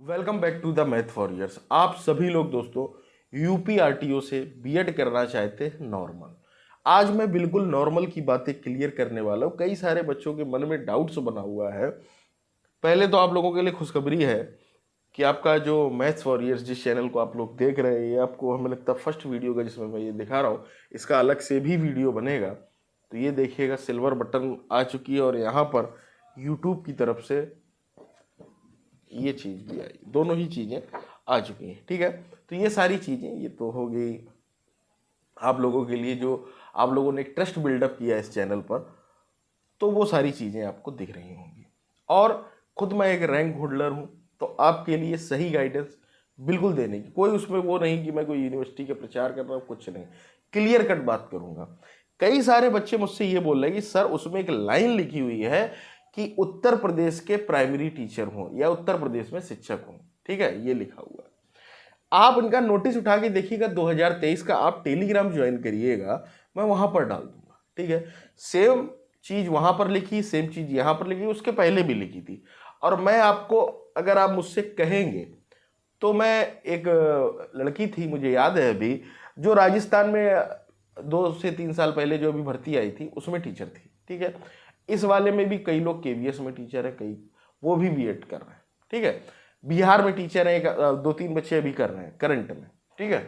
Welcome back to the math for years. आप सभी लोग दोस्तों यूपी आरटीओ से बीएड करना चाहते हैं नॉर्मल। आज मैं बिल्कुल नॉर्मल की बातें क्लियर करने वाला हूँ। कई सारे बच्चों के मन में डाउट्स बना हुआ है। पहले तो आप लोगों के लिए खुशखबरी है कि आपका जो मैथ्स फॉर ईयर्स जिस चैनल को आप लोग देख रहे हैं, ये आपको हमें लगता है फर्स्ट वीडियो का जिसमें मैं ये दिखा रहा हूँ, इसका अलग से भी वीडियो बनेगा। तो ये देखिएगा, सिल्वर बटन आ चुकी है और यहाँ पर यूट्यूब की तरफ से ये चीज़ भी आई, दोनों ही चीज़ें आ चुकी हैं। ठीक है, तो ये सारी चीज़ें ये तो हो गई आप लोगों के लिए, जो आप लोगों ने एक ट्रस्ट बिल्डअप किया इस चैनल पर, तो वो सारी चीज़ें आपको दिख रही होंगी। और खुद मैं एक रैंक होल्डर हूँ, तो आपके लिए सही गाइडेंस बिल्कुल देने की कोई उसमें वो नहीं कि मैं कोई यूनिवर्सिटी का प्रचार कर रहा हूँ, कुछ नहीं, क्लियर कट बात करूँगा। कई सारे बच्चे मुझसे ये बोल रहे हैं कि सर उसमें एक लाइन लिखी हुई है कि उत्तर प्रदेश के प्राइमरी टीचर हों या उत्तर प्रदेश में शिक्षक हों। ठीक है, ये लिखा हुआ है। आप इनका नोटिस उठा के देखिएगा, 2023 का आप टेलीग्राम ज्वाइन करिएगा, मैं वहां पर डाल दूंगा। ठीक है, सेम चीज वहां पर लिखी, सेम चीज यहां पर लिखी, उसके पहले भी लिखी थी। और मैं आपको, अगर आप मुझसे कहेंगे तो मैं एक लड़की थी, मुझे याद है अभी, जो राजस्थान में 2 से 3 साल पहले जो अभी भर्ती आई थी उसमें टीचर थी। ठीक है, इस वाले में भी कई लोग केवीएस में टीचर है, कई वो भी बीएड कर रहे हैं। ठीक है, बिहार में टीचर है, 2-3 बच्चे अभी कर रहे हैं करंट में। ठीक है,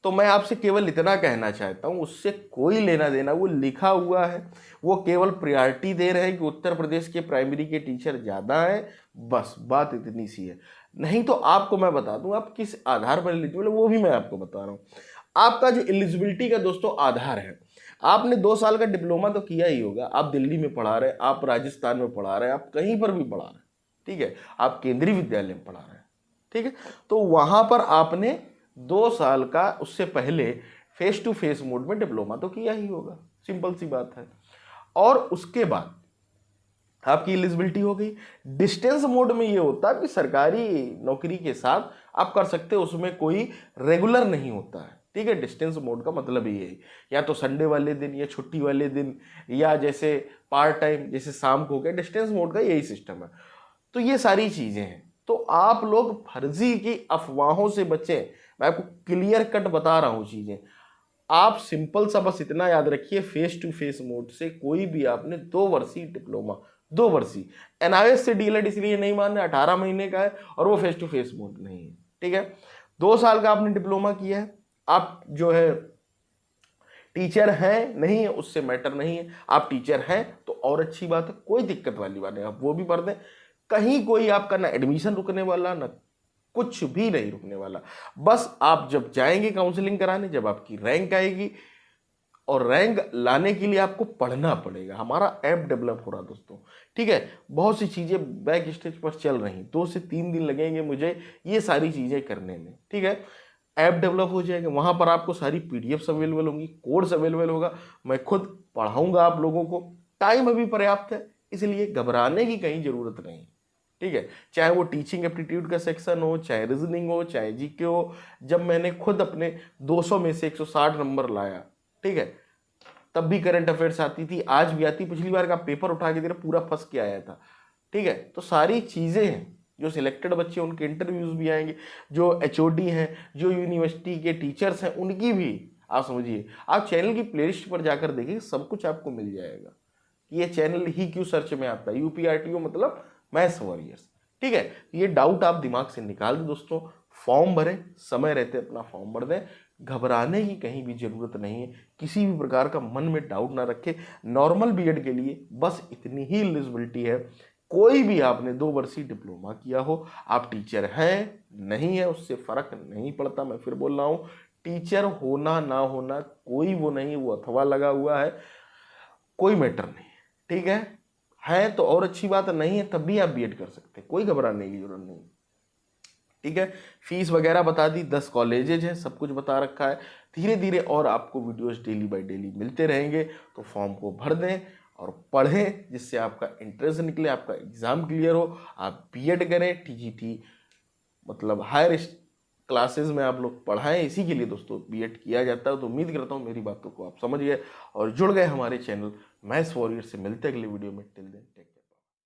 तो मैं आपसे केवल इतना कहना चाहता हूं, उससे कोई लेना देना, वो लिखा हुआ है, वो केवल प्रायोरिटी दे रहे हैं कि उत्तर प्रदेश के प्राइमरी के टीचर ज्यादा है, बस बात इतनी सी है। नहीं तो आपको मैं बता दूं आप किस आधार पर एलिजिबल है, वो भी मैं आपको बता रहा हूं। आपका जो एलिजिबिलिटी का दोस्तों आधार है, आपने 2 साल का डिप्लोमा तो किया ही होगा। आप दिल्ली में पढ़ा रहे हैं, आप राजस्थान में पढ़ा रहे हैं, आप कहीं पर भी पढ़ा रहे हैं। ठीक है, आप केंद्रीय विद्यालय में पढ़ा रहे हैं। ठीक है, तो वहां पर आपने 2 साल का, उससे पहले फेस टू फेस मोड में डिप्लोमा तो किया ही होगा, सिंपल सी बात है। और उसके बाद आपकी एलिजिबिलिटी हो गई। डिस्टेंस मोड में ये होता है कि सरकारी नौकरी के साथ आप कर सकते हो, उसमें कोई रेगुलर नहीं होता है। ठीक है, डिस्टेंस मोड का मतलब ही है या तो संडे वाले दिन या छुट्टी वाले दिन, या जैसे पार्ट टाइम जैसे शाम को हो गया, डिस्टेंस मोड का यही सिस्टम है। तो ये सारी चीजें हैं, तो आप लोग फर्जी की अफवाहों से बचें। मैं आपको क्लियर कट बता रहा हूं चीजें। आप सिंपल सा बस इतना याद रखिए, फेस टू फेस मोड से कोई भी आपने 2 वर्षीय डिप्लोमा, 2 वर्षीय, एनआईएस से डीएलएड इसलिए नहीं मानने, 18 महीने का है और वो फेस टू फेस मोड नहीं है। ठीक है, 2 साल का आपने डिप्लोमा किया है, आप जो है टीचर हैं नहीं है उससे मैटर नहीं है। आप टीचर हैं तो और अच्छी बात है, कोई दिक्कत वाली बात नहीं, आप वो भी पढ़ दें। कहीं कोई आपका ना एडमिशन रुकने वाला, ना कुछ भी नहीं रुकने वाला। बस आप जब जाएंगे काउंसलिंग कराने, जब आपकी रैंक आएगी, और रैंक लाने के लिए आपको पढ़ना पड़ेगा। हमारा ऐप डेवलप हो रहा दोस्तों। ठीक है, बहुत सी चीजें बैक स्टेज पर चल रही, 2 से 3 दिन लगेंगे मुझे ये सारी चीजें करने में। ठीक है, ऐप डेवलप हो जाएगा, वहां पर आपको सारी पीडीएफ्स अवेलेबल होंगी, कोड्स अवेलेबल होगा, मैं खुद पढ़ाऊंगा आप लोगों को। टाइम अभी पर्याप्त है, इसलिए घबराने की कहीं जरूरत नहीं। ठीक है, चाहे वो टीचिंग एप्टीट्यूड का सेक्शन हो, चाहे रीजनिंग हो, चाहे जीके हो। जब मैंने खुद अपने 200 में से 160 नंबर लाया, ठीक है, तब भी करंट अफेयर्स आती थी, आज भी आती। पिछली बार का पेपर उठा के दे रहा, पूरा फंस के आया था। ठीक है, तो सारी चीजें हैं। जो सिलेक्टेड बच्चे उनके इंटरव्यूज भी आएंगे, जो एचओडी हैं, जो यूनिवर्सिटी के टीचर्स हैं, उनकी भी आप समझिए। आप चैनल की प्लेलिस्ट पर जाकर देखिए, सब कुछ आपको मिल जाएगा। ये चैनल ही क्यों सर्च में आता है, यूपीआरटीओ मतलब मैथ्स वॉरियर्स। ठीक है, ये डाउट आप दिमाग से निकाल दें दोस्तों। फॉर्म भरें, समय रहते अपना फॉर्म भर दें, घबराने की कहीं भी जरूरत नहीं है। किसी भी प्रकार का मन में डाउट ना रखें। नॉर्मल बीएड के लिए बस इतनी ही एलिजिबिलिटी है। कोई भी आपने 2 वर्षीय डिप्लोमा किया हो, आप टीचर हैं नहीं है उससे फर्क नहीं पड़ता। मैं फिर बोल रहा हूं, टीचर होना ना होना कोई वो नहीं, वो अथवा लगा हुआ है, कोई मैटर नहीं। ठीक है तो और अच्छी बात है, नहीं है तब भी आप बीएड कर सकते हैं, कोई घबराने की जरूरत नहीं। ठीक है, फीस वगैरह बता दी, 10 कॉलेजेज हैं, सब कुछ बता रखा है। धीरे धीरे और आपको वीडियोस डेली बाय डेली मिलते रहेंगे, तो फॉर्म को भर दें और पढ़ें, जिससे आपका इंटरेस्ट निकले, आपका एग्जाम क्लियर हो, आप बीएड करें। टीजीटी मतलब हायर क्लासेस में आप लोग पढ़ाएं, इसी के लिए दोस्तों बीएड किया जाता है। तो उम्मीद करता हूँ मेरी बातों को आप समझ गए और जुड़ गए हमारे चैनल मैथ्स वॉरियर से। मिलते हैं अगले वीडियो में, टिल देन टेक केयर।